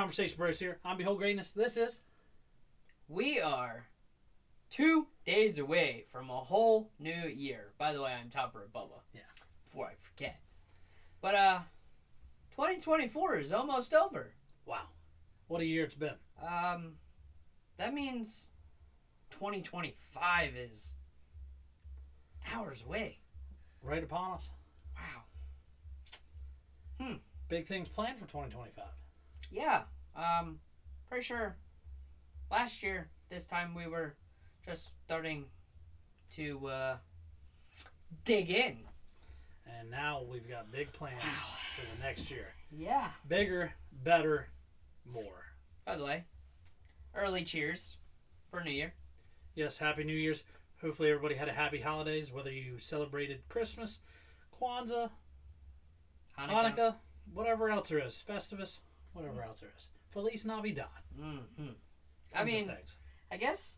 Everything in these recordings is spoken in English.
Conversation Bros here. I'm Behold Greatness. This is... We are 2 days away from a whole new year. By the way, I'm Topper of Bubba. Yeah. Before I forget. But, 2024 is almost over. Wow. What a year it's been. That means 2025 is hours away. Right upon us. Wow. Big things planned for 2025. Yeah. Pretty sure last year, this time we were just starting to dig in. And now we've got big plans for the next year. Yeah. Bigger, better, more. By the way, early cheers for New Year. Yes, Happy New Year's. Hopefully everybody had a happy holidays, whether you celebrated Christmas, Kwanzaa, Hanukkah, whatever else there is. Festivus, whatever else there is. Feliz Navidad. Mm-hmm. I mean, I guess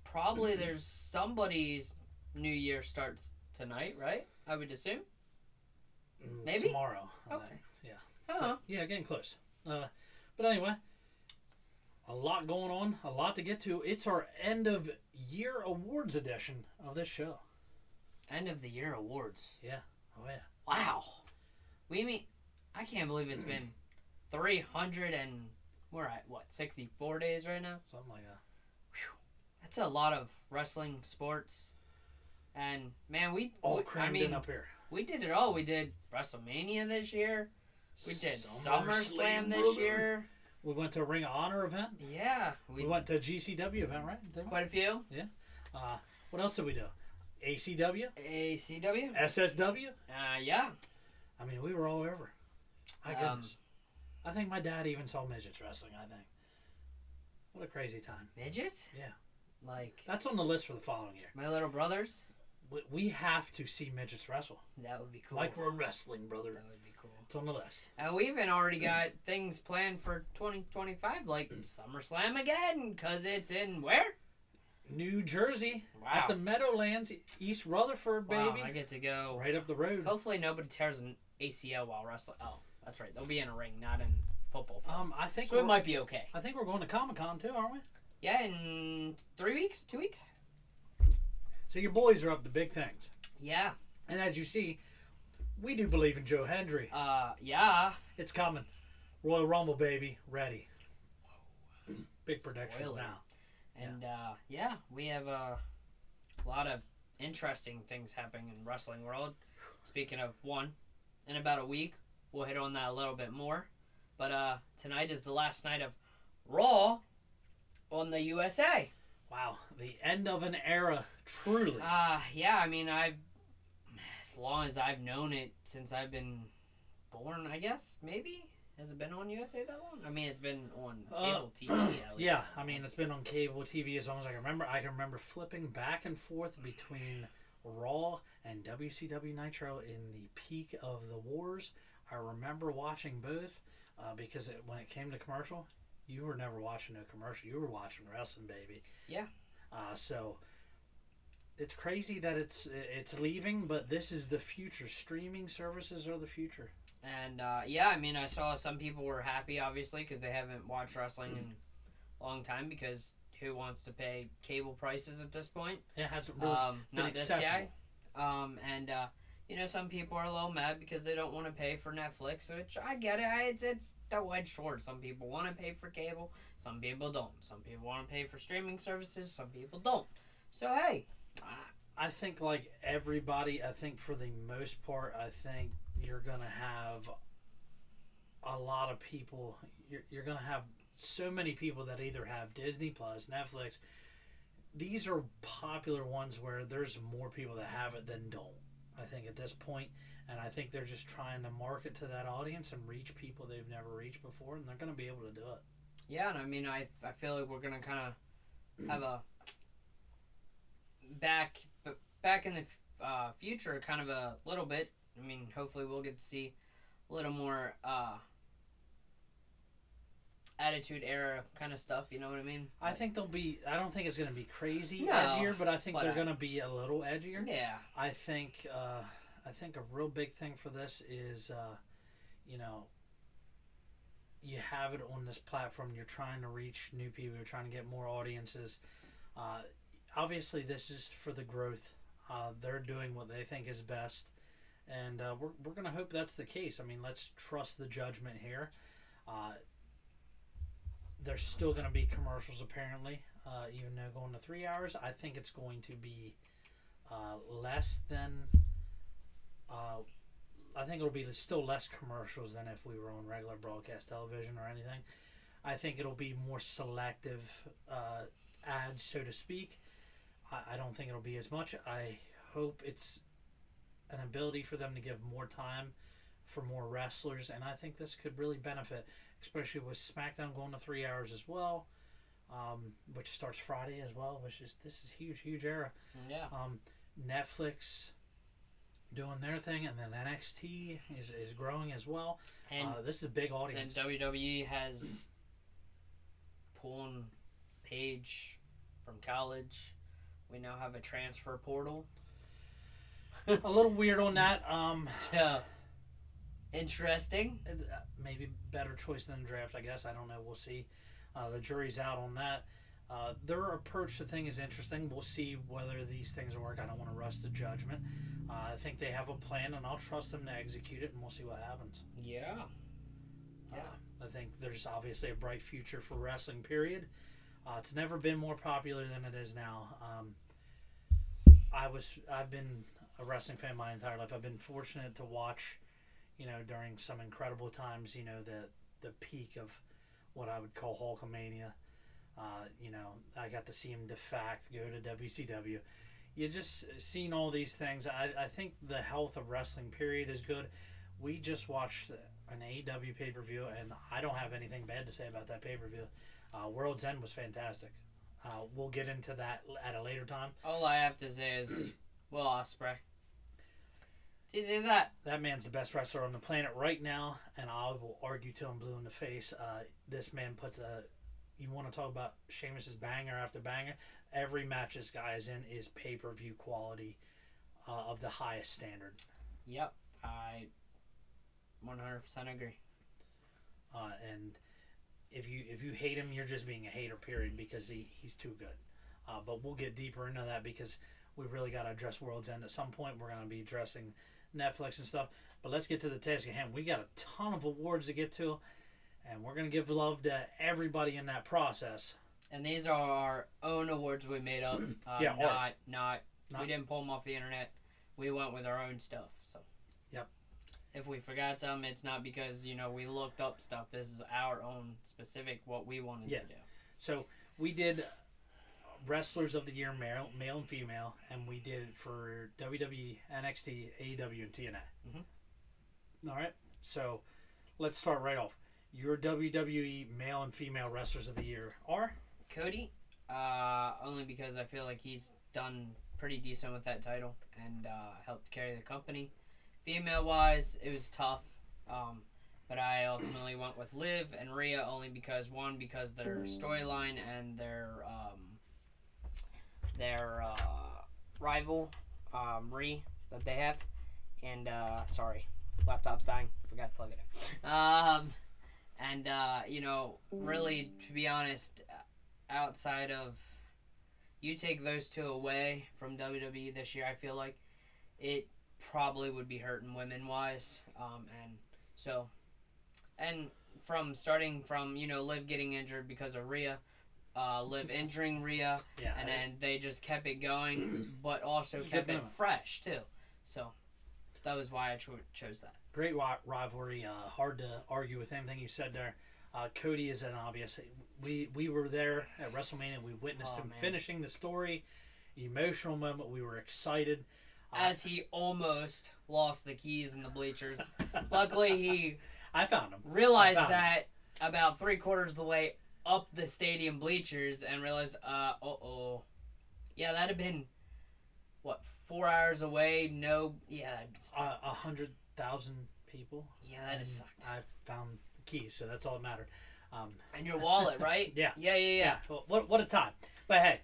probably there's somebody's New Year starts tonight, right? I would assume. Maybe? Tomorrow. Okay. Yeah. Oh. Yeah, getting close. But anyway, a lot going on, a lot to get to. It's our end of year awards edition of this show. End of the year awards. Yeah. Oh, yeah. Wow. I can't believe it's been 300 and we're at, 64 days right now? Something like that. Whew. That's a lot of wrestling, sports. And, man, crammed in up here. We did it all. We did WrestleMania this year. We did SummerSlam this year. We went to a Ring of Honor event. Yeah. We went to a GCW event, right? Quite a few. Yeah. What else did we do? ACW? ACW? SSW? Yeah. I mean, we were all over. My goodness. I think my dad even saw midgets wrestling, I think. What a crazy time. Midgets? Yeah. Like... That's on the list for the following year. My little brothers? We have to see midgets wrestle. That would be cool. Like we're wrestling, brother. That would be cool. It's on the list. And we even already got things planned for 2025, like SummerSlam again, because it's in where? New Jersey. Wow. At the Meadowlands, East Rutherford, baby. Wow, I get to go. Right up the road. Hopefully nobody tears an ACL while wrestling. Oh, that's right. They'll be in a ring, not in football. I think so it might be okay. I think we're going to Comic-Con too, aren't we? Yeah, in 3 weeks? 2 weeks? So your boys are up to big things. Yeah. And as you see, we do believe in Joe Hendry. Yeah. It's coming. Royal Rumble, baby. Ready. Big predictions now. And, yeah, we have a lot of interesting things happening in wrestling world. Speaking of one, in about a week, we'll hit on that a little bit more. But tonight is the last night of Raw on the USA. Wow, the end of an era, truly. Yeah, I mean, as long as I've known it since I've been born, I guess, maybe? Has it been on USA that long? I mean, it's been on cable TV at least. Yeah, I mean, it's been on cable TV as long as I can remember. I can remember flipping back and forth between Raw and WCW Nitro in the peak of the wars. I remember watching both because when it came to commercial, you were never watching a commercial. You were watching wrestling, baby. Yeah. So it's crazy that it's leaving, but this is the future. Streaming services are the future. And, yeah, I mean, I saw some people were happy, obviously, because they haven't watched wrestling in a long time, because who wants to pay cable prices at this point? It hasn't really been accessible. This guy. And, you know, some people are a little mad because they don't want to pay for Netflix, which I get it. It's double-edged sword. Some people want to pay for cable. Some people don't. Some people want to pay for streaming services. Some people don't. So, hey. I think, like everybody, I think for the most part, I think you're going to have a lot of people. You're going to have so many people that either have Disney Plus, Netflix. These are popular ones where there's more people that have it than don't, I think, at this point. And I think they're just trying to market to that audience and reach people they've never reached before, and they're going to be able to do it. Yeah, and I mean, I feel like we're going to kind of have a back in the future, kind of a little bit. I mean, hopefully we'll get to see a little more Attitude Era kind of stuff, you know what I mean? I think they'll be, I don't think it's going to be crazy No, edgier, but I think they're going to be a little edgier. Yeah. I think a real big thing for this is, you know, you have it on this platform. You're trying to reach new people. You're trying to get more audiences. Obviously, this is for the growth. They're doing what they think is best, and we're going to hope that's the case. I mean, let's trust the judgment here. There's still going to be commercials, apparently, even though going to 3 hours. I think it's going to be less than... I think it'll be still less commercials than if we were on regular broadcast television or anything. I think it'll be more selective ads, so to speak. I don't think it'll be as much. I hope it's an ability for them to give more time for more wrestlers, and I think this could really benefit, especially with SmackDown going to 3 hours as well, which starts Friday as well. This is huge era. Yeah. Netflix doing their thing, and then NXT is growing as well. And this is a big audience. And WWE has pulled Paige from college. We now have a transfer portal. A little weird on that. So interesting. Maybe better choice than draft, I guess. I don't know. We'll see. The jury's out on that. Their approach to thing is interesting. We'll see whether these things work. I don't want to rush the judgment. I think they have a plan, and I'll trust them to execute it, and we'll see what happens. Yeah. I think there's obviously a bright future for wrestling, period. It's never been more popular than it is now. I've been a wrestling fan my entire life. I've been fortunate to watch, during some incredible times, the peak of what I would call Hulkamania. I got to see him defact, go to WCW. You just seen all these things. I think the health of wrestling, period, is good. We just watched an AEW pay-per-view, and I don't have anything bad to say about that pay-per-view. World's End was fantastic. We'll get into that at a later time. All I have to say is, Will Ospreay. It's easy as that. That man's the best wrestler on the planet right now, and I will argue till I'm blue in the face. This man puts you want to talk about Sheamus's banger after banger? Every match this guy is in is pay-per-view quality of the highest standard. Yep, I 100% agree. And if you hate him, you're just being a hater, period, because he's too good. But we'll get deeper into that because we really got to address World's End. At some point, we're going to be addressing Netflix and stuff. But let's get to the task at hand. We got a ton of awards to get to, and we're going to give love to everybody in that process. And these are our own awards we made up. Not we didn't pull them off the internet. We went with our own stuff. So. Yep. If we forgot some, it's not because, we looked up stuff. This is our own specific what we wanted to do. So we did Wrestlers of the Year, male and female, and we did it for WWE, NXT, AEW, and TNA. Mm-hmm. All right. So let's start right off. Your WWE male and female Wrestlers of the Year are? Cody, only because I feel like he's done pretty decent with that title and helped carry the company. Female-wise, it was tough, but I ultimately went with Liv and Rhea only because their storyline and their rival, Rhea, that they have. And, sorry, laptop's dying. Forgot to plug it in. Really, to be honest, outside of you take those two away from WWE this year, I feel like it probably would be hurting women-wise. And starting from Liv getting injured because of Rhea, Liv injuring Rhea, and then they just kept it going, but also kept it fresh, too. So that was why I chose that. Great rivalry. Hard to argue with anything you said there. Cody is an obvious. We were there at WrestleMania. We witnessed him finishing the story. Emotional moment. We were excited. As he almost lost the keys in the bleachers. Luckily, I found him. Realized that about 3/4 of the way up the stadium bleachers and realized, yeah, that'd have been, 4 hours away? No, yeah. 100,000 people. Yeah, that has sucked. I found the keys, so that's all that mattered. And your wallet, right? Yeah. Well, what a time. But hey,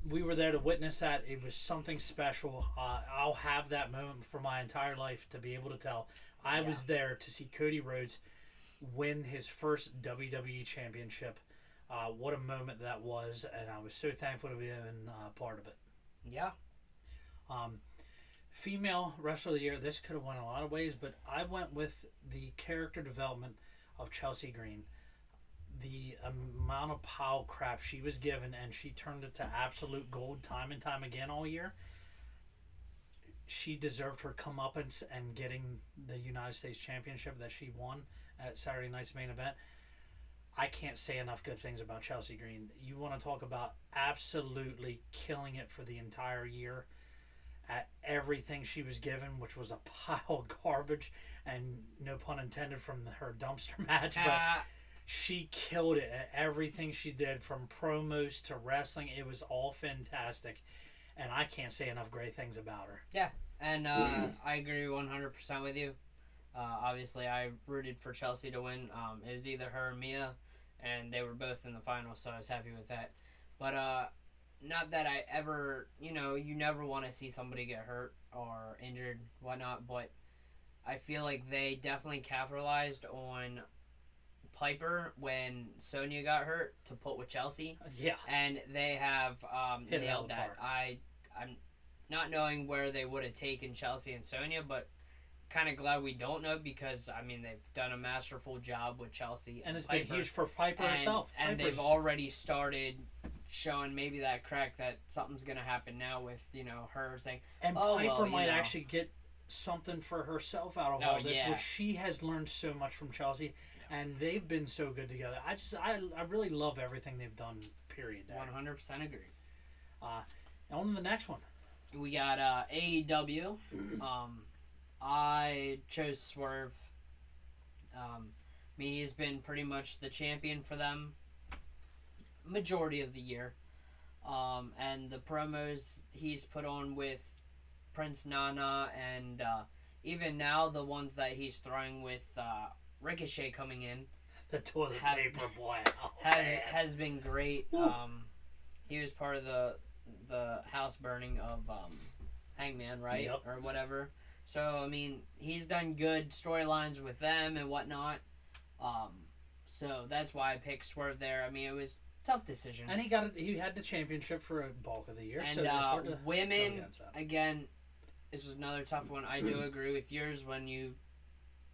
we were there to witness that. It was something special. I'll have that moment for my entire life to be able to tell. I was there to see Cody Rhodes win his first WWE championship. What a moment that was, and I was so thankful to be part of it. Yeah. Female Wrestler of the Year, this could have went a lot of ways, but I went with the character development of Chelsea Green. The amount of pile crap she was given, and she turned it to absolute gold time and time again all year. She deserved her comeuppance and getting the United States Championship that she won at Saturday night's main event. I can't say enough good things about Chelsea Green. You want to talk about absolutely killing it for the entire year at everything she was given, which was a pile of garbage, and no pun intended from her dumpster match, but she killed it at everything she did, from promos to wrestling. It was all fantastic, and I can't say enough great things about her. Yeah, and I agree 100% with you. Obviously, I rooted for Chelsea to win. It was either her or Mia, and they were both in the final, so I was happy with that. But not that I ever, you never want to see somebody get hurt or injured, whatnot, but I feel like they definitely capitalized on Piper when Sonya got hurt to put with Chelsea. Yeah. And they have nailed that. Park. I'm not knowing where they would have taken Chelsea and Sonya, but kind of glad we don't know, because they've done a masterful job with Chelsea and it's Piper. been huge for Piper herself. And they've already started showing maybe that crack that something's going to happen now with her saying, and Piper might actually get something for herself out of all this, where she has learned so much from Chelsea, and they've been so good together. I really love everything they've done. Period. 100% agree. On to the next one. We got AEW. I chose Swerve. He's been pretty much the champion for them majority of the year. And the promos he's put on with Prince Nana, and even now the ones that he's throwing with Ricochet coming in. The toilet paper boy. Has been great. He was part of the house burning of Hangman, right? Yep. Or whatever. So, he's done good storylines with them and whatnot. So that's why I picked Swerve there. It was a tough decision. And he had the championship for a bulk of the year. And so women, again, this was another tough one. I do agree with yours when you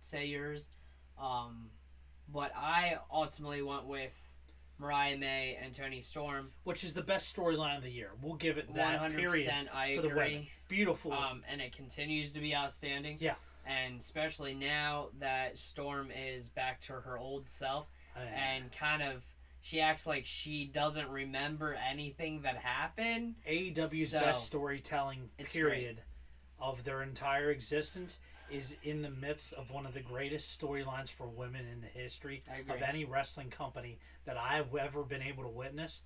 say yours. But I ultimately went with Mariah May and Toni Storm, which is the best storyline of the year. We'll give it that. 100%. Period. I for agree. The women. Beautiful. And it continues to be outstanding. Yeah. And especially now that Storm is back to her old self, and kind of she acts like she doesn't remember anything that happened. AEW's best storytelling period of their entire existence is in the midst of one of the greatest storylines for women in the history of any wrestling company that I've ever been able to witness.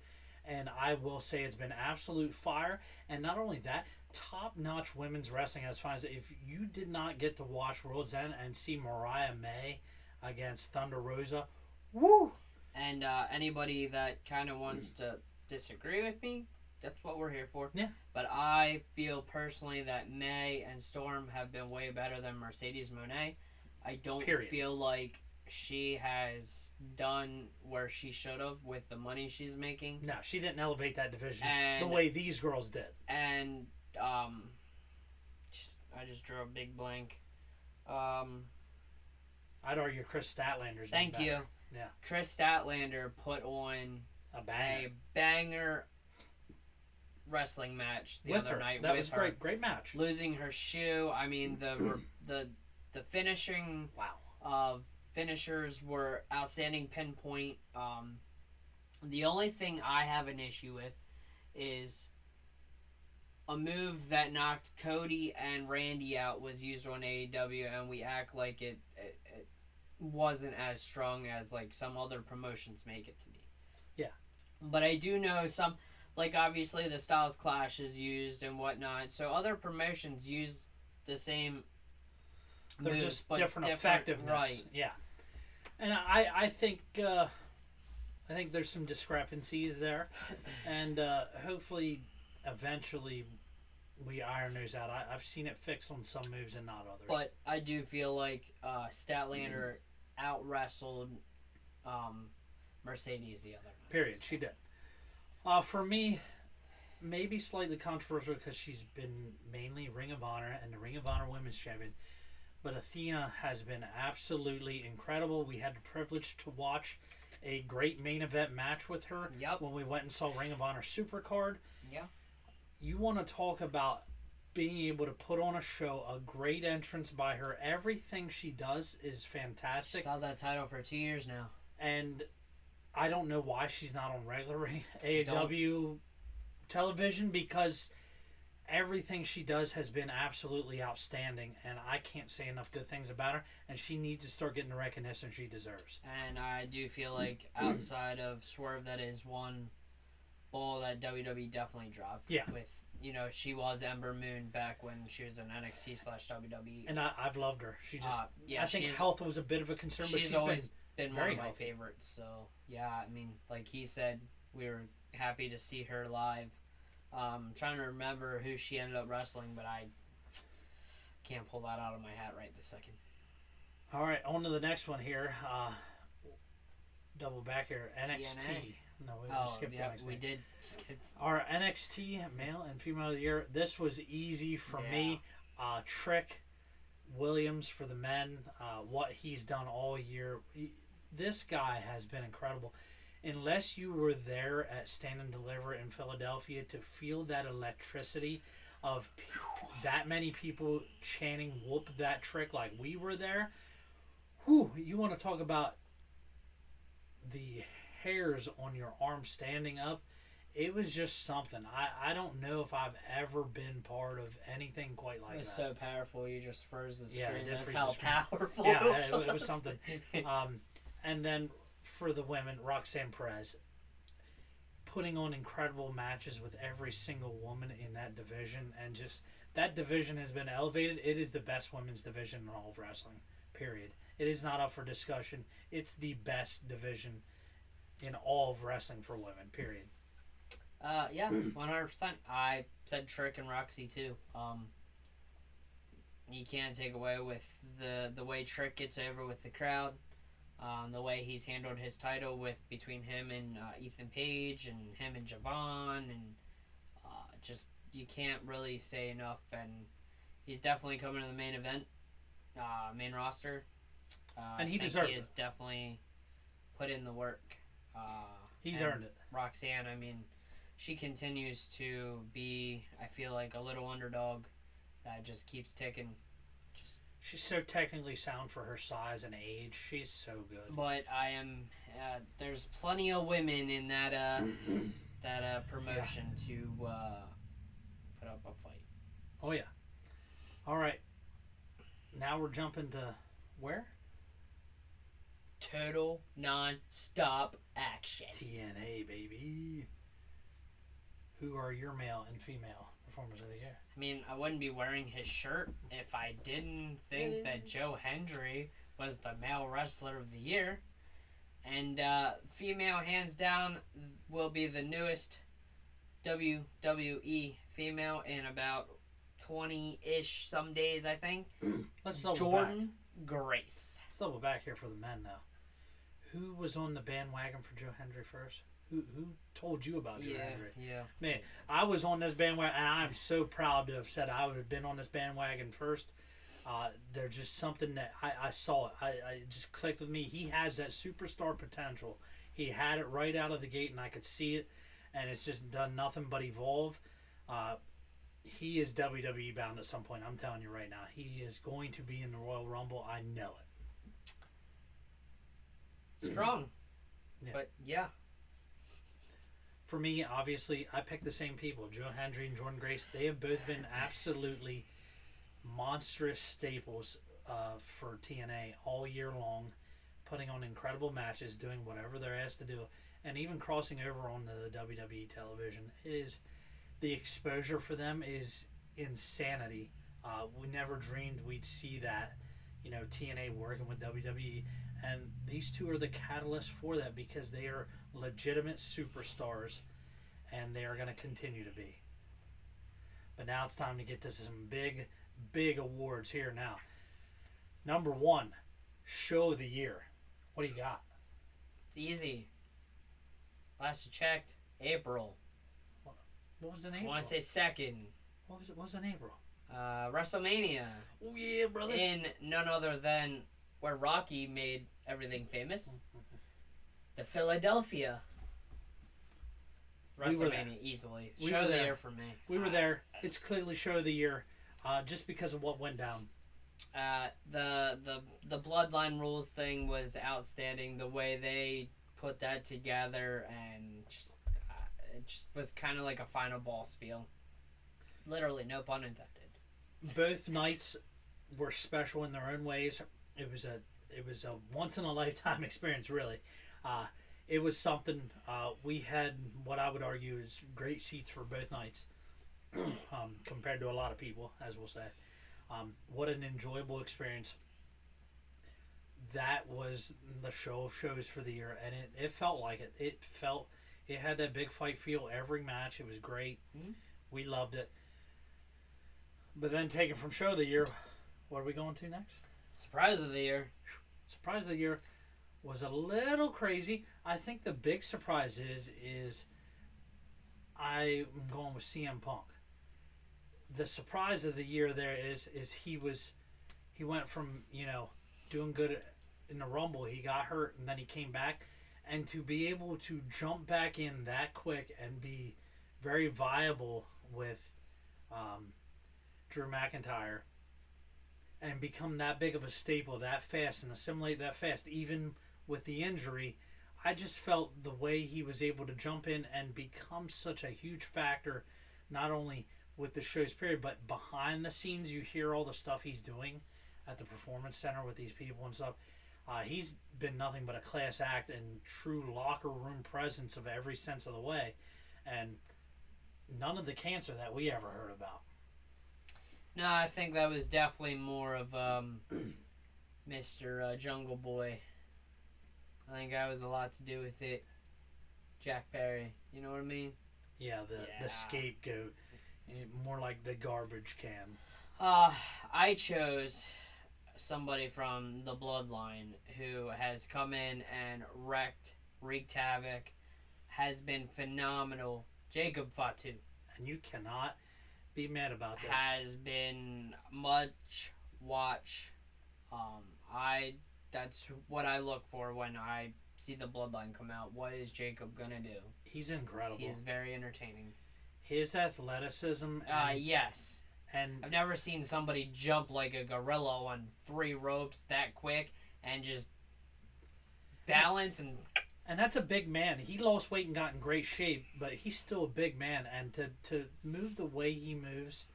And I will say it's been absolute fire. And not only that, top-notch women's wrestling as far as if you did not get to watch World's End and see Mariah May against Thunder Rosa, woo! And anybody that kind of wants to disagree with me, that's what we're here for. Yeah. But I feel personally that May and Storm have been way better than Mercedes Moné. I don't feel like she has done where she should have with the money she's making. No, she didn't elevate that division the way these girls did. And I just drew a big blank. I'd argue Chris Statlander's Thank been you. better. Yeah. Chris Statlander put on a banger wrestling match the other night that with was her. Great match. Losing her shoe. The finishing of finishers were outstanding. Pinpoint. The only thing I have an issue with is a move that knocked Cody and Randy out was used on AEW, and we act like it wasn't as strong as like some other promotions make it to be. Yeah. But I do know some, like obviously the Styles Clash is used and whatnot, so other promotions use the same They're moves, just but different effectiveness. Right. Yeah. And I think there's some discrepancies there, and hopefully eventually we iron those out. I've seen it fixed on some moves and not others. But I do feel like Statlander out wrestled Mercedes the other night. Period. She did. For me, maybe slightly controversial because she's been mainly Ring of Honor and the Ring of Honor Women's Champion. But Athena has been absolutely incredible. We had the privilege to watch a great main event match with her when we went and saw Ring of Honor Supercard. Yeah. You want to talk about being able to put on a show, a great entrance by her. Everything she does is fantastic. She's held that title for 2 years now. And I don't know why she's not on regular AEW television, because everything she does has been absolutely outstanding, and I can't say enough good things about her, and she needs to start getting the recognition she deserves. And I do feel like outside of Swerve, that is one ball that WWE definitely dropped. Yeah. With, she was Ember Moon back when she was in NXT/WWE. And I've loved her. She just, yeah, I think health was a bit of a concern, but she's always been very one of my healthy. favorites. So, yeah, I mean, like he said, we were happy to see her live. Trying to remember who she ended up wrestling, but I can't pull that out of my hat right this second. All right, on to the next one here. Double back here. NXT. TNA. No, we skipped NXT. We did skip. Our NXT male and female of the year. This was easy for me. Trick Williams for the men. What he's done all year. This guy has been incredible. Unless you were there at Stand and Deliver in Philadelphia to feel that electricity of that many people chanting "whoop that trick" like we were there, you want to talk about the hairs on your arm standing up. It was just something. I don't know if I've ever been part of anything quite like that. It was so powerful, you just froze the screen. Yeah, that's how powerful. Yeah, it was something. And then for the women, Roxanne Perez putting on incredible matches with every single woman in that division, and just that division has been elevated. It is the best women's division in all of wrestling, period. It is not up for discussion. It's the best division in all of wrestling for women, period. Yeah, 100%. I said Trick and Roxy too. You can't take away with the way Trick gets over with the crowd. The way he's handled his title between him and Ethan Page, and him and Javon, and just you can't really say enough. And he's definitely coming to the main event, main roster. And he deserves it. He has definitely put in the work. He's earned it. Roxanne, I mean, she continues to be, I feel like, a little underdog that just keeps ticking. She's so technically sound for her size and age. She's so good. But I am. There's plenty of women in that promotion to put up a fight. Oh yeah. All right. Now we're jumping to where? Total non-stop action. TNA, baby. Who are your male and female performers of the year? I mean, I wouldn't be wearing his shirt if I didn't think that Joe Hendry was the male wrestler of the year. And female, hands down, will be the newest WWE female in about 20-ish some days, I think. Let's double Jordan back. Grace. Let's double back here for the men, though. Who was on the bandwagon for Joe Hendry first? Who told you about Joe Hendry? Yeah. Man, I was on this bandwagon, and I'm so proud to have said I would have been on this bandwagon first. There's just something that I saw it. I just clicked with me. He has that superstar potential. He had it right out of the gate, and I could see it, and it's just done nothing but evolve. He is WWE bound at some point. I'm telling you right now. He is going to be in the Royal Rumble. I know it. Strong. Yeah. But, yeah. For me, obviously, I picked the same people. Joe Hendry and Jordan Grace. They have both been absolutely monstrous staples for TNA all year long, putting on incredible matches, doing whatever they're asked to do, and even crossing over onto the WWE television. The exposure for them is insanity. We never dreamed we'd see that, TNA working with WWE, and these two are the catalyst for that because they are legitimate superstars, and they are going to continue to be. But now it's time to get to some big awards here now. Number one, show of the year. What do you got? It's easy. Last I checked, April. What was in I April? want to say second. What was in April? WrestleMania. Oh yeah, brother. In none other than where Rocky made everything famous. The Philadelphia. WrestleMania, easly. Show of the year for me. We were there. It's clearly show of the year, just because of what went down. The Bloodline Rules thing was outstanding. The way they put that together, and just it just was kind of like a final boss feel. Literally, no pun intended. Both nights were special in their own ways. It was a once in a lifetime experience, really. It was something. We had what I would argue is great seats for both nights, compared to a lot of people, as we'll say. What an enjoyable experience. That was the show of shows for the year, and it felt like it. It had that big fight feel every match. It was great. Mm-hmm. We loved it. But then taken from show of the year, what are we going to next? Surprise of the year. Surprise of the year was a little crazy. I think the big surprise is I'm going with CM Punk. The surprise of the year there is he went from, doing good in the Rumble, he got hurt, and then he came back, and to be able to jump back in that quick and be very viable with Drew McIntyre and become that big of a staple that fast and assimilate that fast, even with the injury, I just felt the way he was able to jump in and become such a huge factor, not only with the show's period, but behind the scenes. You hear all the stuff he's doing at the Performance Center with these people and stuff. He's been nothing but a class act and true locker room presence of every sense of the way, and none of the cancer that we ever heard about. No, I think that was definitely more of Mr. Jungle Boy. I think that was a lot to do with it. Jack Perry, you know what I mean? Yeah, the scapegoat. More like the garbage can. I chose somebody from the Bloodline who has come in and wreaked havoc, has been phenomenal. Jacob Fatu. And you cannot be mad about this. Has been much watch. That's what I look for when I see the Bloodline come out. What is Jacob gonna do? He's incredible. He is very entertaining. His athleticism. Yes. And I've never seen somebody jump like a gorilla on 3 ropes that quick and just balance and. And that's a big man. He lost weight and got in great shape, but he's still a big man. And to move the way he moves,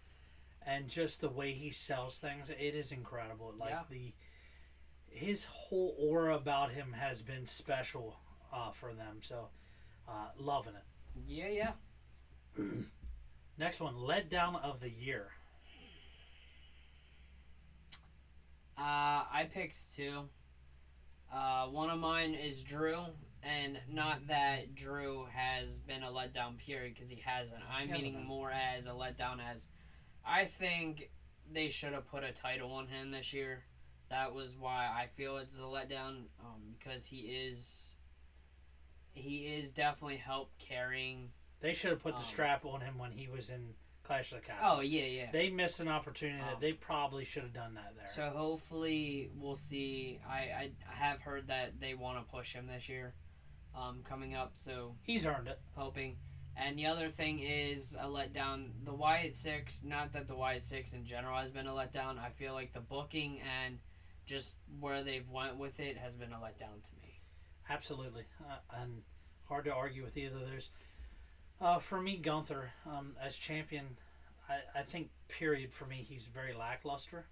and just the way he sells things, it is incredible. Like his whole aura about him has been special for them. So, loving it. Yeah. Next one, letdown of the year. I picked 2. One of mine is Drew, and not that Drew has been a letdown period, because he hasn't. I'm meaning more as a letdown as I think they should have put a title on him this year. That was why I feel it's a letdown, because he is definitely help carrying. They should have put the strap on him when he was in Clash of the Castle. Oh, yeah. They missed an opportunity that they probably should have done that there. So hopefully we'll see. I have heard that they want to push him this year coming up. So he's earned it. Hoping. And the other thing is a letdown. The Wyatt Six, not that the Wyatt Six in general has been a letdown. I feel like the booking and just where they've went with it has been a letdown to me. Absolutely. And hard to argue with either of those. For me, Gunther, as champion, I think, period, for me, he's very lackluster.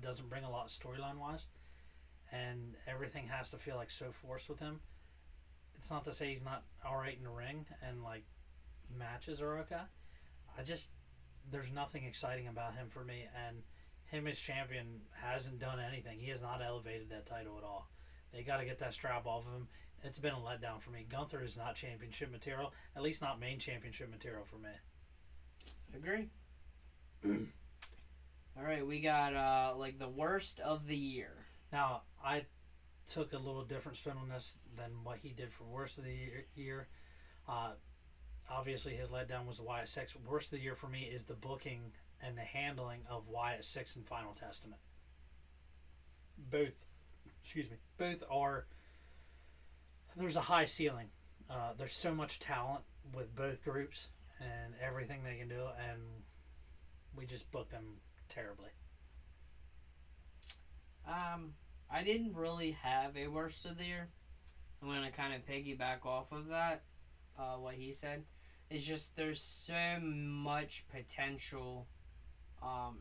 Doesn't bring a lot storyline-wise. And everything has to feel like so forced with him. It's not to say he's not all right in the ring and, like, matches are okay. There's nothing exciting about him for me. And him as champion hasn't done anything. He has not elevated that title at all. They got to get that strap off of him. It's been a letdown for me. Gunther is not championship material, at least not main championship material for me. Agree. All right, we got like the worst of the year. Now, took a little different spin on this than what he did for worst of the year. Obviously, his letdown was the Wyatt Six. Worst of the year for me is the booking and the handling of Wyatt Six and Final Testament. Both are. There's a high ceiling. There's so much talent with both groups and everything they can do, and we just booked them terribly. I didn't really have a worst of the year. I'm going to kind of piggyback off of that, what he said. It's just there's so much potential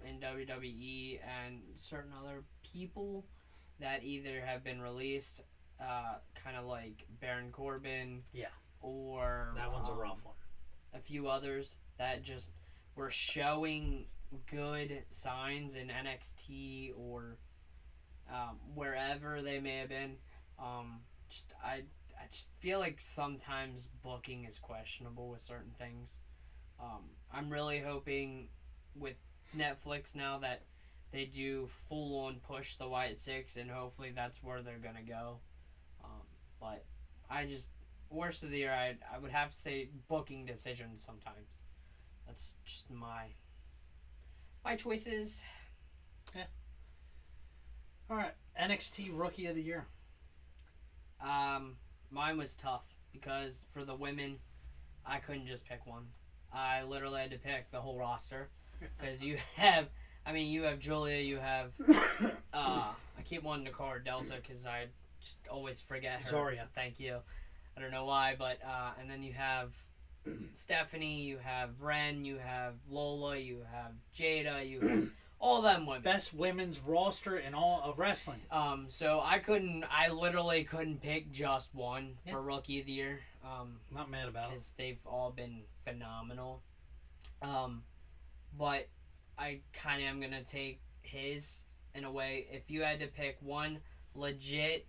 in WWE and certain other people that either have been released, kind of like Baron Corbin. Yeah. Or... That one's a rough one. A few others that just were showing good signs in NXT or wherever they may have been. I just feel like sometimes booking is questionable with certain things. I'm really hoping with Netflix now that they do full on push the Wyatt Six, and hopefully that's where they're gonna go. But worst of the year, I would have to say booking decisions sometimes. That's just my choices. Yeah. All right, NXT Rookie of the Year. Mine was tough because for the women, I couldn't just pick one. I literally had to pick the whole roster because you have Julia, you have I keep wanting to call her Delta because I just always forget her. Zarya. Thank you. I don't know why, but and then you have Stephanie, you have Ren, you have Lola, you have Jada, you have all them women. Best women's roster in all of wrestling. So I literally couldn't pick just one for Rookie of the Year. Not mad about it. Because they've all been phenomenal. But I kind of am going to take his in a way. If you had to pick one legit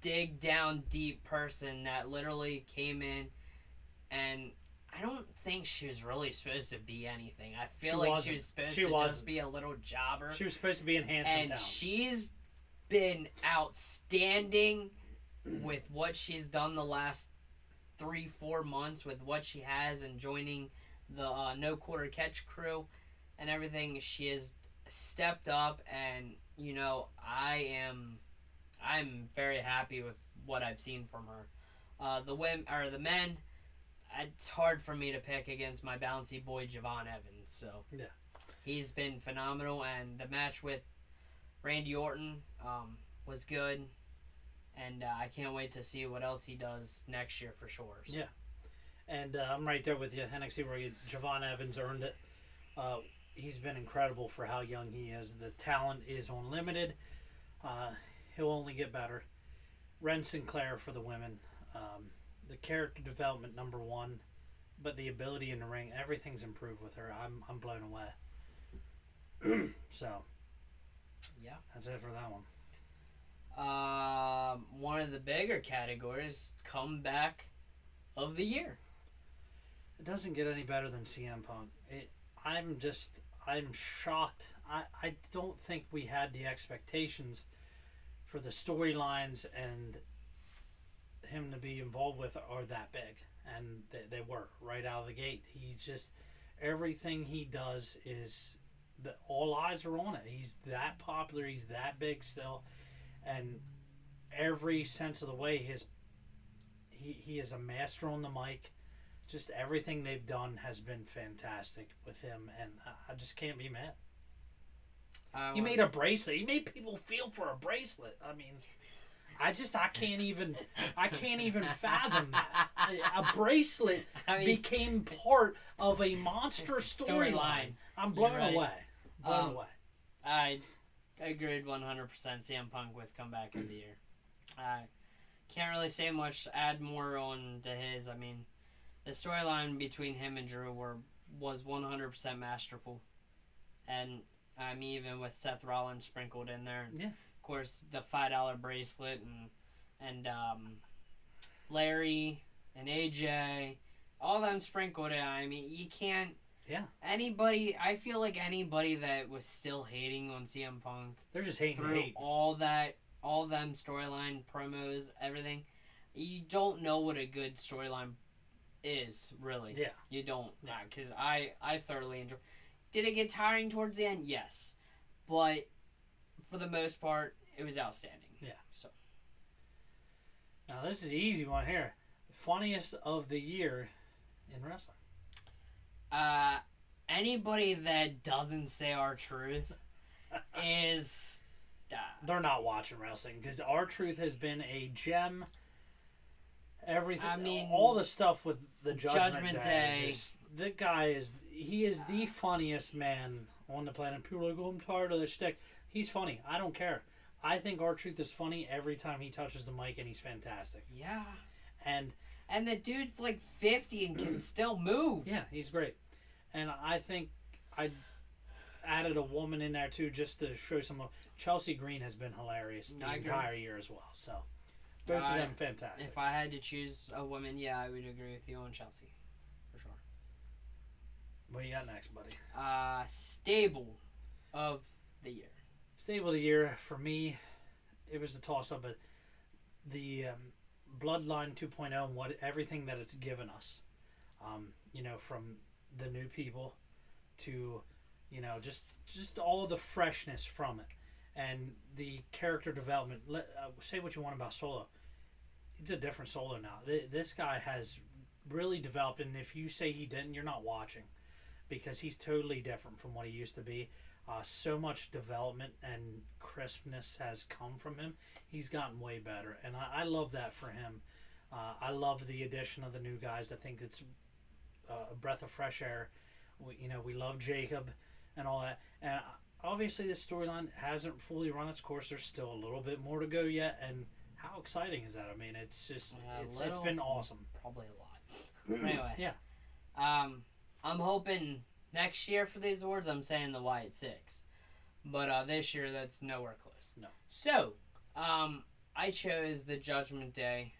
dig down deep person that literally came in, and I don't think she was really supposed to be anything. I feel like she was supposed to just be a little jobber. She was supposed to be enhancement and talent. She's been outstanding with what she's done the last 3-4 months with what she has and joining the No Quarter Catch crew and everything. She has stepped up, and I'm very happy with what I've seen from her. The men, it's hard for me to pick against my bouncy boy Javon Evans. So yeah, he's been phenomenal, and the match with Randy Orton was good, and I can't wait to see what else he does next year for sure. So. Yeah, and I'm right there with you. NXT where Javon Evans earned it. He's been incredible for how young he is. The talent is unlimited. He'll only get better. Ren Sinclair for the women. The character development #1, but the ability in the ring, everything's improved with her. I'm blown away. So, yeah, that's it for that one. One of the bigger categories, comeback of the year. It doesn't get any better than CM Punk. I'm shocked. I don't think we had the expectations for the storylines and him to be involved with are that big, and they were right out of the gate. He's just everything he does is all eyes are on it. He's that popular. He's that big still, and every sense of the way he is a master on the mic. Just everything they've done has been fantastic with him, and I just can't be mad. He made a bracelet. He made people feel for a bracelet. I mean, I can't even fathom that. A bracelet became part of a monster storyline. I'm blown away. Blown away. I agreed 100% CM Punk with comeback of the year. I can't really say much. Add more on to his. I mean, the storyline between him and Drew was 100% masterful, and even with Seth Rollins sprinkled in there. Yeah. Of course, the $5 bracelet and Larry and AJ, all them sprinkled in. I mean, you can't. Yeah. I feel like anybody that was still hating on CM Punk, they're just hating through hate. all all of them storyline, promos, everything. You don't know what a good storyline is, really. Yeah. You don't. Because I thoroughly enjoy. Did it get tiring towards the end? Yes. But for the most part, it was outstanding. Yeah. So. Now, this is an easy one here. Funniest of the year in wrestling. Anybody that doesn't say R-Truth is... They're not watching wrestling because R-Truth has been a gem. Everything, I mean, all the stuff with the Judgment Day. The guy is the funniest man on the planet. People are like, oh, I'm tired of this shtick. He's funny. I don't care. I think R-Truth is funny every time he touches the mic, and he's fantastic. Yeah. And the dude's like 50 and can still move. Yeah, he's great. And I think I added a woman in there too just to show some. Chelsea Green has been hilarious the entire year as well. So both of them fantastic. If I had to choose a woman, yeah, I would agree with you on Chelsea, for sure. What you got next, buddy? Stable of the year. Stable of the year for me, it was a toss-up, but the Bloodline 2.0 and everything that it's given us, from the new people to, just all the freshness from it and the character development. Say what you want about Solo. It's a different Solo now. This guy has really developed, and if you say he didn't, you're not watching, because he's totally different from what he used to be. So much development and crispness has come from him. He's gotten way better, and I love that for him. I love the addition of the new guys. I think it's a breath of fresh air. We love Jacob and all that. And obviously this storyline hasn't fully run its course. There's still a little bit more to go yet. And how exciting is that? I mean, it's just it's been awesome. Probably a lot. Anyway. Yeah. I'm hoping next year for these awards, I'm saying the Wyatt Six. But this year, that's nowhere close. No. So, I chose the Judgment Day,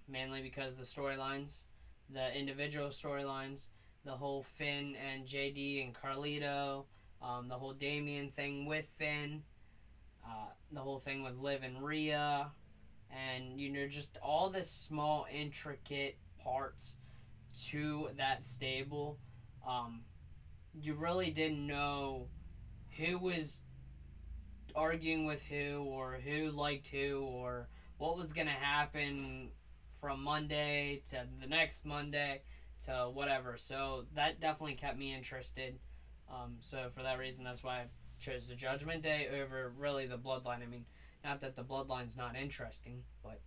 mainly because the storylines, the individual storylines, the whole Finn and JD and Carlito, the whole Damien thing with Finn, the whole thing with Liv and Rhea, and, just all the small, intricate parts to that stable. You really didn't know who was arguing with who, or who liked who, or what was going to happen from Monday to the next Monday to whatever. So that definitely kept me interested. So for that reason, that's why I chose the Judgment Day over really the Bloodline. I mean, not that the Bloodline's not interesting, but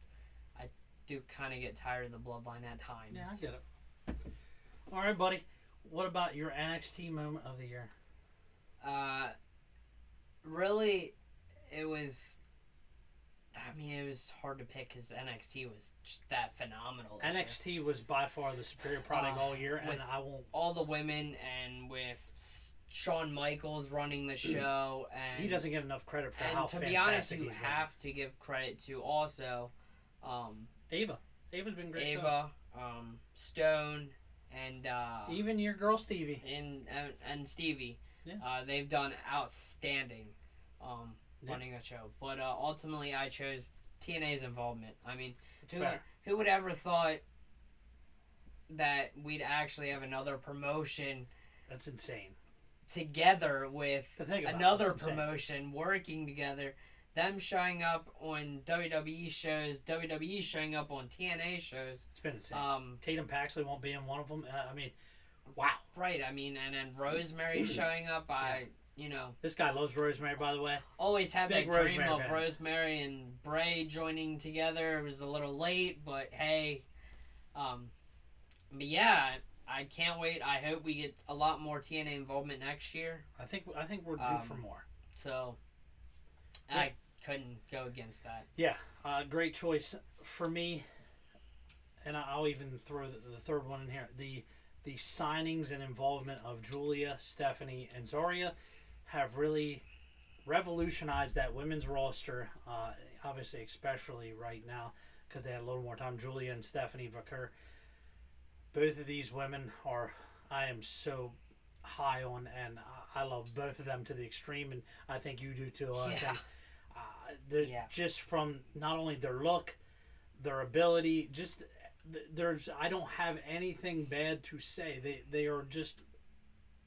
I do kind of get tired of the Bloodline at times. Yeah, I get it. All right, buddy. What about your NXT moment of the year? Really, it was hard to pick because NXT was just that phenomenal. NXT was by far the superior product all year, and I won't. All the women, and with Shawn Michaels running the show, and he doesn't get enough credit for how fantastic he's been. To be honest, you have to give credit to also Ava. Ava's been great. Ava, Stone, and even your girl Stevie and Stevie. Yeah. They've done outstanding running that show. But ultimately, I chose TNA's involvement. I mean, who would ever thought that we'd actually have another promotion? That's insane. Together with another promotion working together. Them showing up on WWE shows, WWE showing up on TNA shows. It's been insane. Tatum Paxley won't be in one of them. I mean, wow. Right. I mean, and then Rosemary showing up. This guy loves Rosemary, by the way. Always had that dream of Rosemary and Bray joining together. It was a little late, but hey. But yeah, I can't wait. I hope we get a lot more TNA involvement next year. I think we're due for more. So, I couldn't go against that. Yeah, great choice for me. And I'll even throw the third one in here. The signings and involvement of Julia, Stephanie, and Zarya have really revolutionized that women's roster. Obviously, especially right now because they had a little more time. Julia and Stephanie Vaquer. Both of these women I am so high on, and I love both of them to the extreme, and I think you do too. Yeah. Just from not only their look, their ability, I don't have anything bad to say. They are just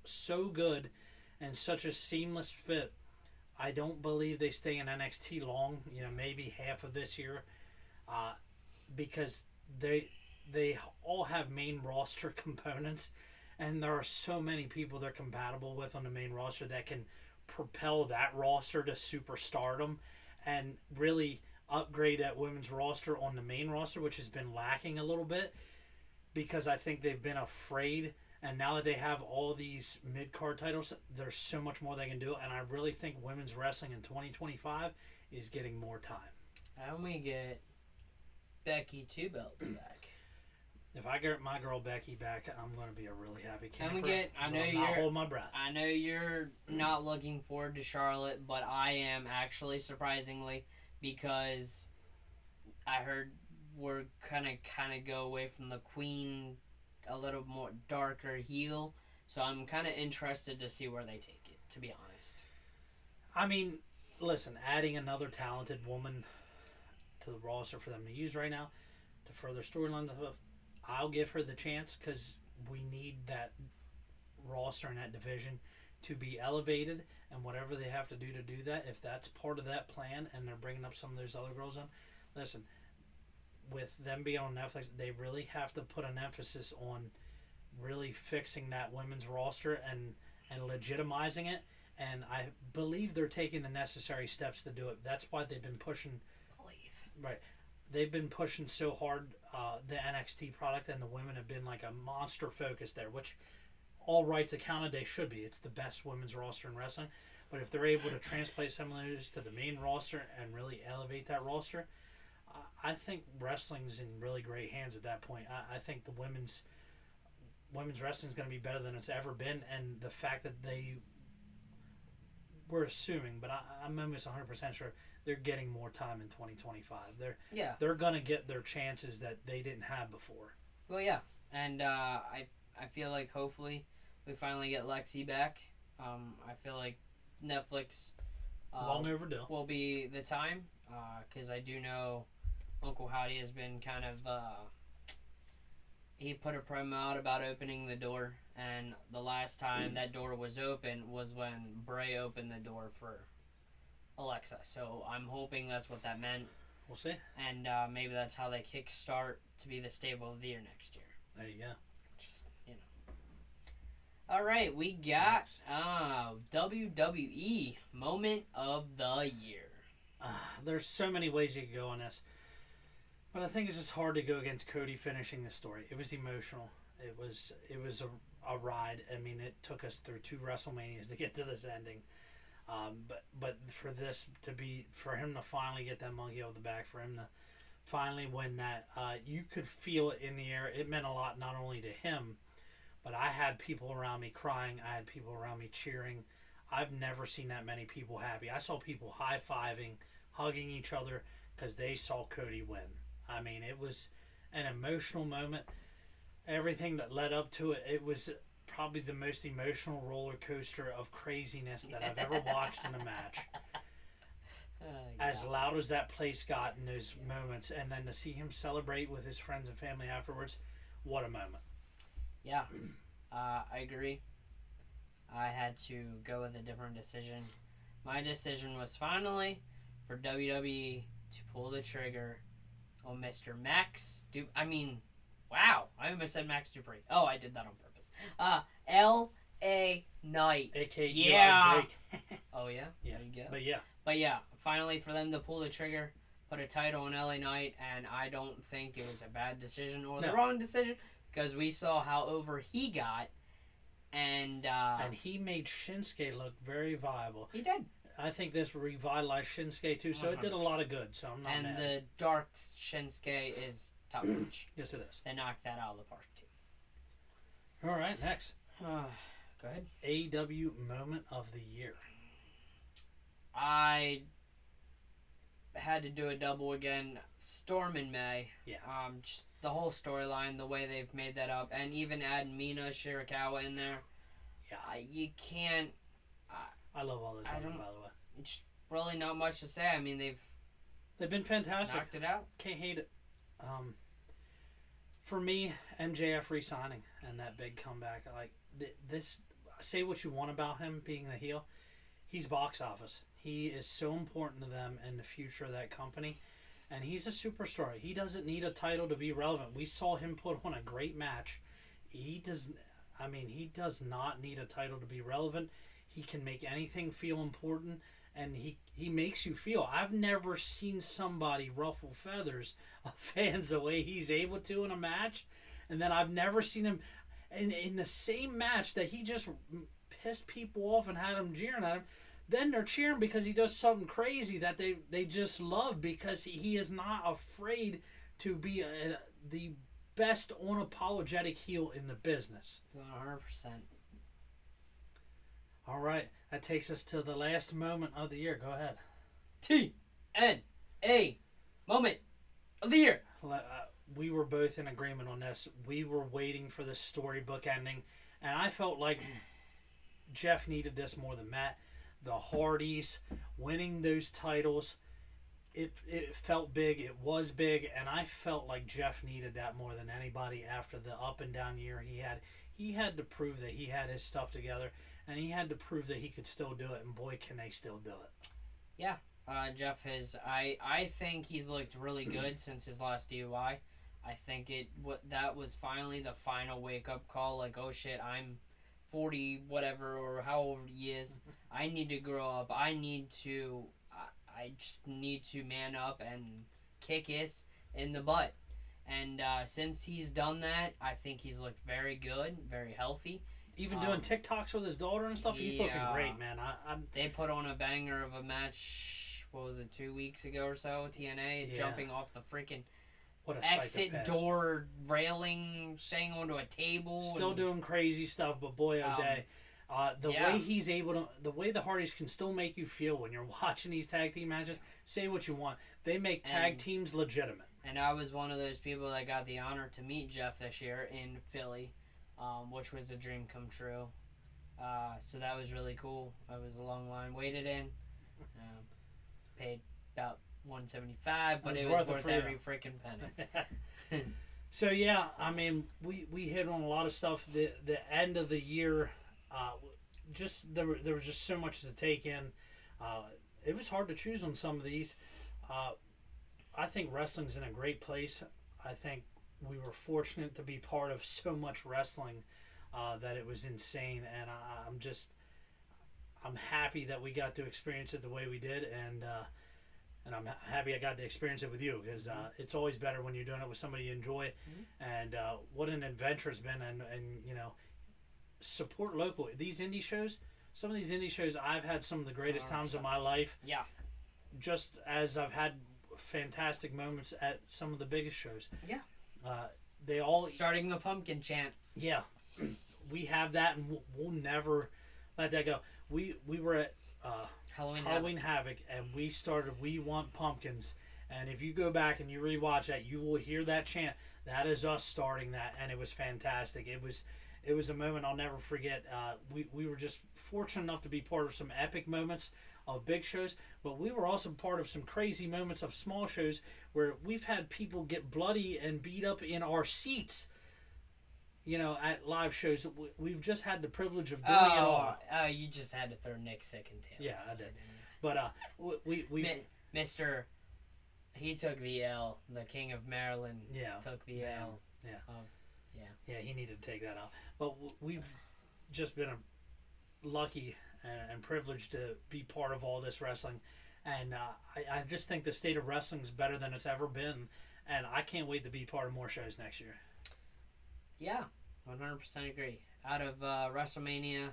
so good and such a seamless fit. I don't believe they stay in NXT long. Maybe half of this year, because they all have main roster components, and there are so many people they're compatible with on the main roster that can propel that roster to superstardom and really upgrade that women's roster on the main roster, which has been lacking a little bit because I think they've been afraid. And now that they have all these mid-card titles, there's so much more they can do. And I really think women's wrestling in 2025 is getting more time. And we get Becky 2 belts back. If I get my girl Becky back, I'm going to be a really happy camper. And we get, I'm not hold my breath. I know you're not looking forward to Charlotte, but I am actually, surprisingly, because I heard we're kind of go away from the Queen, a little more darker heel. So I'm kind of interested to see where they take it, to be honest. I mean, listen, adding another talented woman to the roster for them to use right now to further storylines, I'll give her the chance because we need that roster and that division to be elevated, and whatever they have to do that, if that's part of that plan and they're bringing up some of those other girls in, listen, with them being on Netflix, they really have to put an emphasis on really fixing that women's roster and legitimizing it, and I believe they're taking the necessary steps to do it. That's why they've been pushing. Right. They've been pushing so hard the NXT product, and the women have been like a monster focus there, which all rights accounted they should be. It's the best women's roster in wrestling. But if they're able to translate some of those to the main roster and really elevate that roster, I think wrestling's in really great hands at that point. I think the women's wrestling is going to be better than it's ever been, and the fact that we're assuming, but I'm almost 100% sure they're getting more time in 2025. They're going to get their chances that they didn't have before. Well, yeah, and I feel like hopefully we finally get Lexi back. I feel like Netflix long overdue will be the time because I do know Uncle Howdy has been kind of he put a promo out about opening the door, and the last time that door was open was when Bray opened the door for Alexa. So I'm hoping that's what that meant. We'll see. And maybe that's how they kickstart to be the stable of the year next year. There you go. Just, All right, we got WWE Moment of the Year. There's so many ways you could go on this. But I think it's just hard to go against Cody finishing the story. It was emotional. It was a ride. I mean, it took us through 2 WrestleManias to get to this ending. But for him to finally get that monkey off the back, for him to finally win that, you could feel it in the air. It meant a lot not only to him, but I had people around me crying. I had people around me cheering. I've never seen that many people happy. I saw people high-fiving, hugging each other because they saw Cody win. I mean, it was an emotional moment. Everything that led up to it, it was probably the most emotional roller coaster of craziness that I've ever watched in a match. As loud as that place got in those moments, and then to see him celebrate with his friends and family afterwards, what a moment. Yeah, I agree. I had to go with a different decision. My decision was finally for WWE to pull the trigger on Mr. Max wow, I almost said Max Dupree. Oh, I did that on purpose. L.A. Knight. A.K.A. Yeah. Oh, yeah? Yeah. There you go. But yeah, finally for them to pull the trigger, put a title on L.A. Knight, and I don't think it was a bad decision or the wrong decision, because we saw how over he got, and he made Shinsuke look very viable. He did. I think this revitalized Shinsuke too, so 100%. It did a lot of good, so I'm not mad. And the dark Shinsuke is top notch. Yes, it is. They knocked that out of the park, too. All right, next. Go ahead. AEW Moment of the Year. I had to do a double again. Storm in May. Yeah. Just the whole storyline, the way they've made that up, and even add Mina Shirakawa in there. Yeah. You can't... I love all those women, by the way. really not much to say. I mean, They've been fantastic. knocked it out. Can't hate it. For me, MJF re-signing and that big comeback, like this. Say what you want about him being the heel, he's box office. He is so important to them in the future of that company, and he's a superstar. He doesn't need a title to be relevant. We saw him put on a great match. He does. I mean, he does not need a title to be relevant. He can make anything feel important, and he makes you feel. I've never seen somebody ruffle feathers of fans the way he's able to in a match, and then I've never seen him in the same match that he just pissed people off and had them cheering at him. Then they're cheering because he does something crazy that they just love, because he is not afraid to be the best unapologetic heel in the business. 100%. All right, that takes us to the last moment of the year. Go ahead. TNA moment of the year. We were both in agreement on this. We were waiting for this storybook ending, and I felt like Jeff needed this more than Matt. The Hardys winning those titles, it felt big. It was big, and I felt like Jeff needed that more than anybody after the up and down year he had. He had to prove that he had his stuff together, and he had to prove that he could still do it, and boy, can they still do it. Yeah, Jeff has. I think he's looked really good since his last DUI. I think that was finally the final wake up call. Like, oh shit, I'm 40 whatever or how old he is. I need to grow up. I just need to man up and kick his in the butt. And since he's done that, I think he's looked very good, very healthy. Even doing TikToks with his daughter and stuff, he's looking great, man. They put on a banger of a match, what was it, 2 weeks ago or so, TNA, jumping off the freaking exit door railing thing onto a table. Still doing crazy stuff, but boy, oh day. Way he's able to, the way the Hardys can still make you feel when you're watching these tag team matches, say what you want, they make tag teams legitimate. And I was one of those people that got the honor to meet Jeff this year in Philly, which was a dream come true. So that was really cool. I was a long line waited in, paid about $175, but it was worth every freaking penny. So yeah, I mean, we hit on a lot of stuff. The end of the year, there was just so much to take in. It was hard to choose on some of these. I think wrestling's in a great place. I think we were fortunate to be part of so much wrestling that it was insane, and I'm happy that we got to experience it the way we did, and I'm happy I got to experience it with you, because it's always better when you're doing it with somebody you enjoy. And what an adventure it's been, and support local. These indie shows, some of these indie shows, I've had some of the greatest times of my life. Yeah. Just as I've had fantastic moments at some of the biggest shows. Yeah. They all starting the pumpkin chant. Yeah. We have that, and we'll never let that go. We were at Halloween Havoc, and we started "We Want Pumpkins," and if you go back and you rewatch that, you will hear that chant. That is us starting that, and it was fantastic. It was a moment I'll never forget. We were just fortunate enough to be part of some epic moments of big shows, but we were also part of some crazy moments of small shows where we've had people get bloody and beat up in our seats. At live shows, we've just had the privilege of doing it all. Oh, you just had to throw Nick sick and tail. Yeah, I did. But we Mr. He took the L. The King of Maryland took the L. Yeah. Yeah, he needed to take that out. But we've just been lucky and privileged to be part of all this wrestling. And I just think the state of wrestling is better than it's ever been. And I can't wait to be part of more shows next year. Yeah, 100% agree. Out of WrestleMania,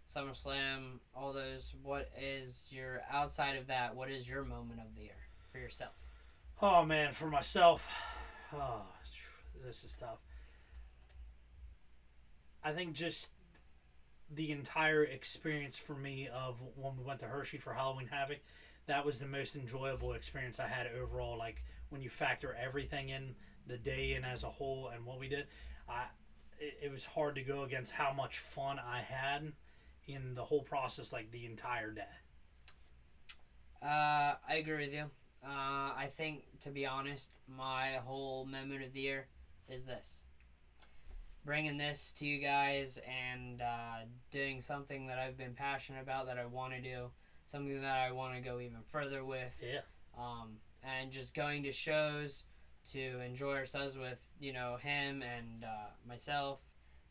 SummerSlam, all those, what is your, outside of that, what is your moment of the year for yourself? Oh, man, for myself, this is tough. I think just the entire experience for me of when we went to Hershey for Halloween Havoc, that was the most enjoyable experience I had overall. Like, when you factor everything in, the day in as a whole and what we did, it was hard to go against how much fun I had in the whole process, like the entire day. I agree with you. I think, to be honest, my whole moment of the year is this. Bringing this to you guys and doing something that I've been passionate about, that I want to do, something that I want to go even further with. Yeah. And just going to shows to enjoy ourselves with, him and myself,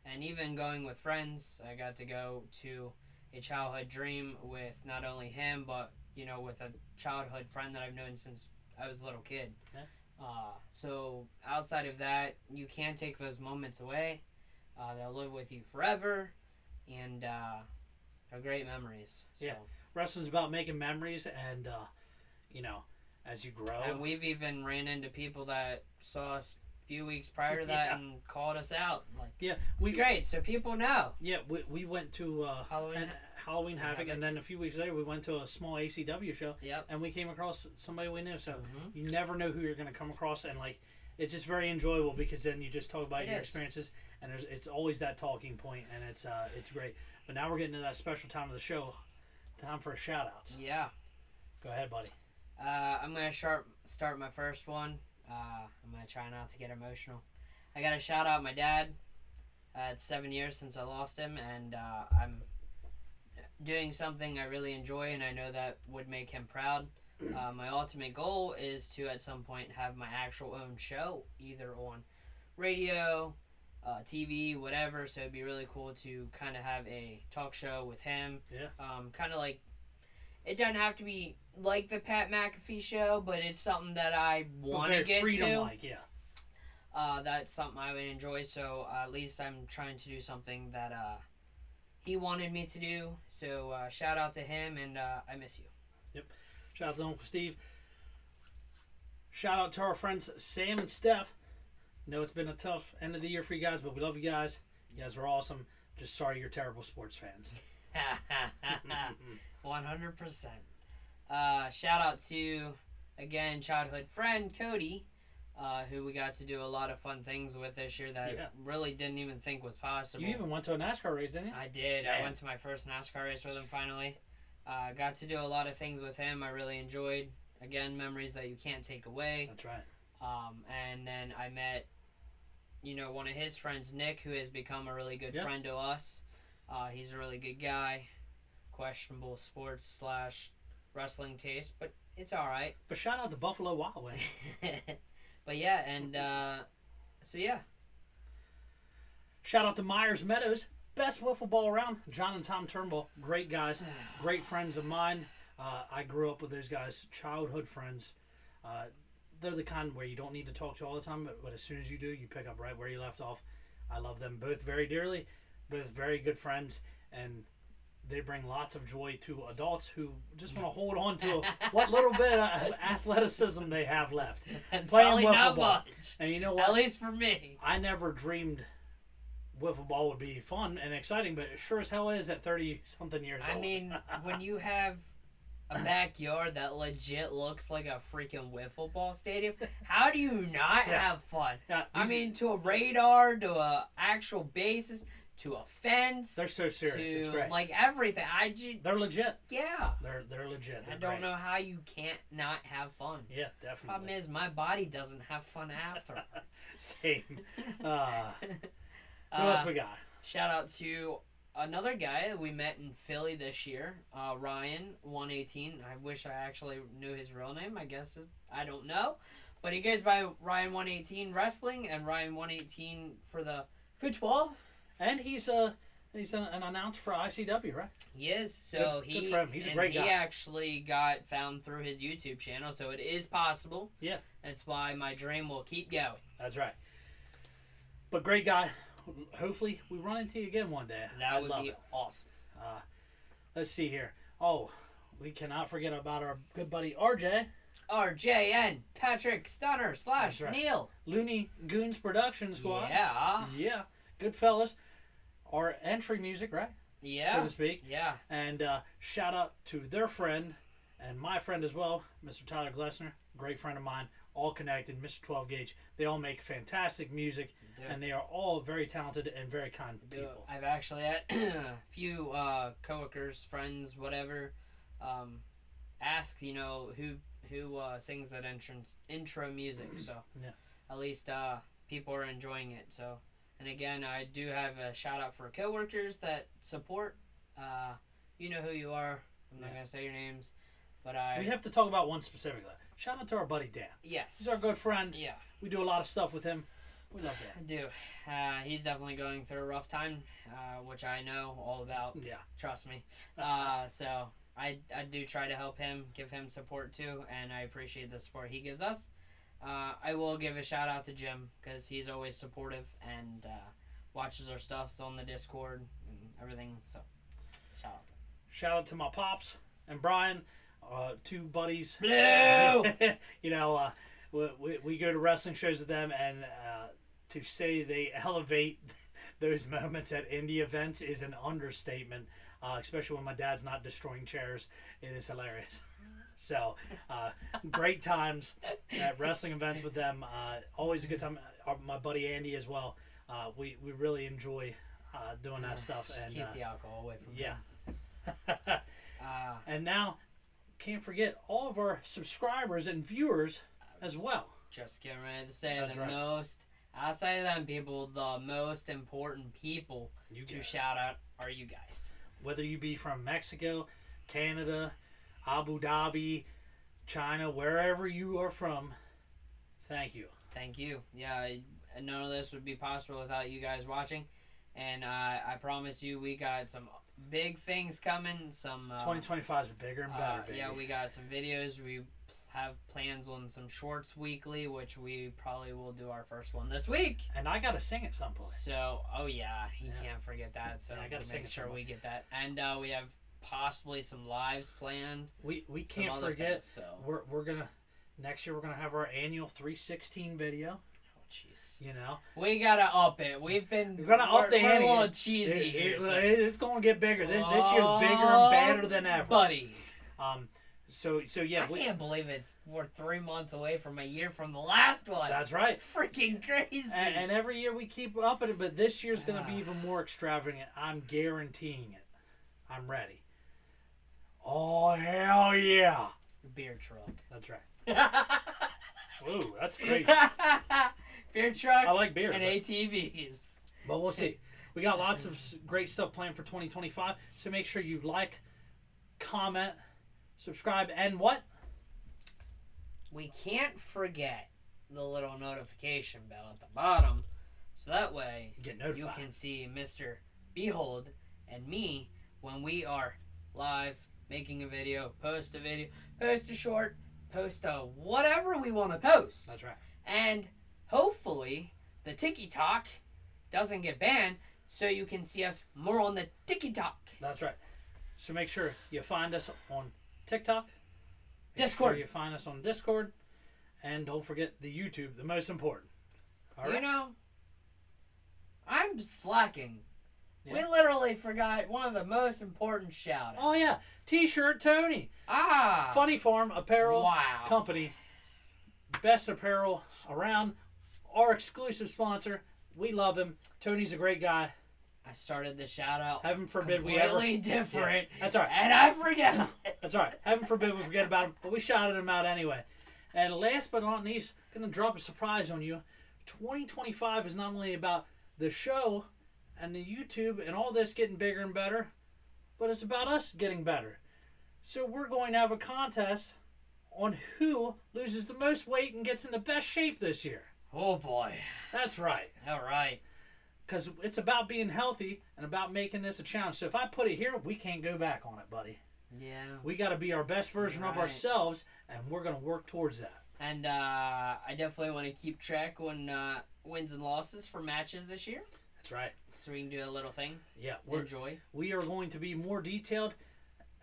and even going with friends. I got to go to a childhood dream with not only him, but, with a childhood friend that I've known since I was a little kid. Yeah. So outside of that, you can't take those moments away. They'll live with you forever, and are great memories. So. Yeah. Wrestling's about making memories, and, as you grow. And we've even ran into people that saw us a few weeks prior to that and called us out. It's great, so people know. Yeah, we went to Halloween Havoc, and then a few weeks later we went to a small ACW show, and we came across somebody we knew. So you never know who you're going to come across, and it's just very enjoyable, because then you just talk about your experiences, and it's always that talking point, and it's great. But now we're getting to that special time of the show, time for shout outs. Yeah. Go ahead, buddy. I'm going to start my first one. I'm going to try not to get emotional. I got to shout out my dad. It's 7 years since I lost him, and I'm doing something I really enjoy, and I know that would make him proud. My ultimate goal is to, at some point, have my actual own show, either on radio, TV, whatever. So it'd be really cool to kind of have a talk show with him. Yeah. Kind of like, it doesn't have to be like the Pat McAfee show, but it's something that I want to get to. That's something I would enjoy. So at least I'm trying to do something that he wanted me to do. So shout out to him, and I miss you. Yep. Shout out to Uncle Steve. Shout out to our friends Sam and Steph. Know it's been a tough end of the year for you guys, but we love you guys. You guys are awesome. Just sorry you're terrible sports fans. 100%. Shout out to, again, childhood friend Cody, who we got to do a lot of fun things with this year that I really didn't even think was possible. You even went to a NASCAR race, didn't you? I did. I went to my first NASCAR race with him finally. Got to do a lot of things with him I really enjoyed. Again, memories that you can't take away. That's right. And then I met, one of his friends, Nick, who has become a really good friend to us. He's a really good guy. Questionable sports / wrestling taste, but it's all right. But shout out to Buffalo Wild Wings. But yeah, and so yeah. Shout out to Myers Meadows, best wiffle ball around. John and Tom Turnbull, great guys, great friends of mine. I grew up with those guys, childhood friends. They're the kind where you don't need to talk to all the time, but as soon as you do, you pick up right where you left off. I love them both very dearly, both very good friends, and they bring lots of joy to adults who just want to hold on to what little bit of athleticism they have left. And playing wiffle not ball. Much. And you know what? At least for me. I never dreamed wiffle ball would be fun and exciting, but it sure as hell is at 30-something years old. I mean, when you have a backyard that legit looks like a freaking wiffle ball stadium, how do you not have fun? Yeah, I mean, to a radar, to a actual bases, to a fence. They're so serious. It's great. Like everything. They're legit. Yeah. They're legit. I don't know how you can't not have fun. Yeah, definitely. Problem is, my body doesn't have fun afterwards. Same. Who else we got? Shout out to another guy that we met in Philly this year, Ryan118. I wish I actually knew his real name. I guess I don't know. But he goes by Ryan118 Wrestling and Ryan118 for the football. And he's an announcer for ICW, right? He is. So good for him. He's a great guy. He actually got found through his YouTube channel, so it is possible. Yeah. That's why my dream will keep going. That's right. But great guy. Hopefully we run into you again one day. That would be awesome. Let's see here. Oh, we cannot forget about our good buddy RJ. RJN, Patrick Stunner / right. Neil. Looney Goons Production Squad. Yeah. Yeah. Good fellas. Our entry music, right? Yeah. So to speak. Yeah. And shout out to their friend and my friend as well, Mr. Tyler Glessner, great friend of mine, all connected, Mr. 12 Gauge. They all make fantastic music, and they are all very talented and very kind people. I've actually had a few coworkers, friends, whatever, ask, who sings that intro music. So Yeah. at least people are enjoying it. So, and again, I do have a shout out for coworkers that support. You know who you are. I'm not gonna say your names, but We have to talk about one specifically. Shout out to our buddy Dan. Yes. He's our good friend. Yeah. We do a lot of stuff with him. We love I Dan. do. He's definitely going through a rough time, which I know all about. Yeah. Trust me. So I do try to help him, give him support too, and I appreciate the support he gives us. I will give a shout out to Jim because he's always supportive and watches our stuff. It's on the Discord and everything. So shout out to him. Shout out to my pops and Brian, two buddies. Blue! We go to wrestling shows with them, and to say they elevate those moments at indie events is an understatement, especially when my dad's not destroying chairs. It is hilarious. So, great times at wrestling events with them. Always a good time. My buddy Andy as well. We really enjoy doing that stuff. Just and keep the alcohol away from yeah. him. And now, can't forget all of our subscribers and viewers as well. Just getting ready to say That's right. most, outside of them people, the most important people You to guys. shout out are you guys. Whether you be from Mexico, Canada, Abu Dhabi, China, wherever you are from, thank you. Thank you. Yeah, none of this would be possible without you guys watching. And I promise you, we got some big things coming. Some 2025 is bigger and better, baby. Yeah, we got some videos. We have plans on some shorts weekly, which we probably will do our first one this week. And I got to sing at some point. So, you can't forget that. So I gotta make sure we get that. And we have possibly some lives planned. We some can't other forget, things, so. we're going to, next year we're going to have our annual 316 video. Jeez. You know? We gotta up it. We're gonna up the we're ante. a little cheesy here. It's going to get bigger. This year's bigger and badder than ever. Buddy. So yeah. I can't believe we're 3 months away from a year from the last one. That's right. Freaking crazy. And every year we keep upping it, but this year's going to be even more extravagant. I'm guaranteeing it. I'm ready. Oh, hell yeah. Beer truck. That's right. Ooh, that's crazy. Beer truck. I like beer. And ATVs. But we'll see. We got lots of great stuff planned for 2025. So make sure you like, comment, subscribe, and what? We can't forget the little notification bell at the bottom. So that way Get notified. you can see Mr. Behold and me when we are live, making a video, post a short, post a whatever we want to post. That's right. And hopefully the TikTok doesn't get banned so you can see us more on the TikTok. That's right. So make sure you find us on TikTok. Make Discord. Sure you find us on Discord. And don't forget the YouTube, the most important. All right? You know, I'm slacking. Yeah. We literally forgot one of the most important shout-outs. Oh, yeah. T-shirt Tony. Ah. Funny Farm Apparel Wow. Company. Best apparel around. Our exclusive sponsor. We love him. Tony's a great guy. I started the shout-out Heaven forbid we ever... completely different. Yeah, that's all right. And I forget. That's all right. Heaven forbid we forget about him, but we shouted him out anyway. And last but not least, going to drop a surprise on you. 2025 is not only about the show and the YouTube and all this getting bigger and better, but it's about us getting better. So we're going to have a contest on who loses the most weight and gets in the best shape this year. Oh, boy. That's right. All right. Because it's about being healthy and about making this a challenge. So if I put it here, we can't go back on it, buddy. Yeah. We got to be our best version of Right. ourselves, and we're going to work towards that. And I definitely want to keep track on wins and losses for matches this year. That's right. So we can do a little thing. Yeah, Enjoy. we are going to be more detailed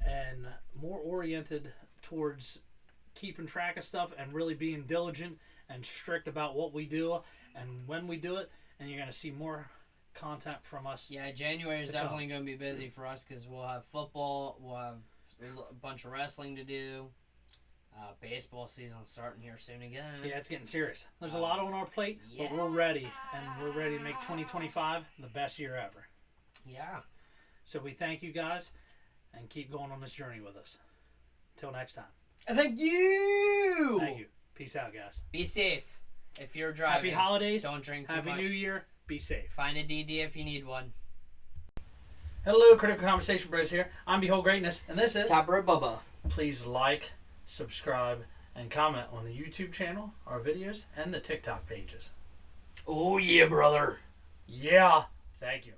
and more oriented towards keeping track of stuff and really being diligent and strict about what we do and when we do it. And you're going to see more content from us. Yeah, January is definitely going to be busy for us because we'll have football, we'll have a bunch of wrestling to do. Baseball season starting here soon again. Yeah, it's getting serious. There's a lot on our plate, yeah. but we're ready. And we're ready to make 2025 the best year ever. Yeah. So we thank you guys and keep going on this journey with us. Till next time. Thank you. Thank you. Peace out, guys. Be safe. If you're driving, Happy holidays. don't drink too Happy much. New Year. Be safe. Find a DD if you need one. Hello, Critical Conversation Bros here. I'm Behold Greatness, and this is Top Row Bubba. Please like, subscribe, and comment on the YouTube channel, our videos, and the TikTok pages. Oh yeah, brother. Yeah. Thank you.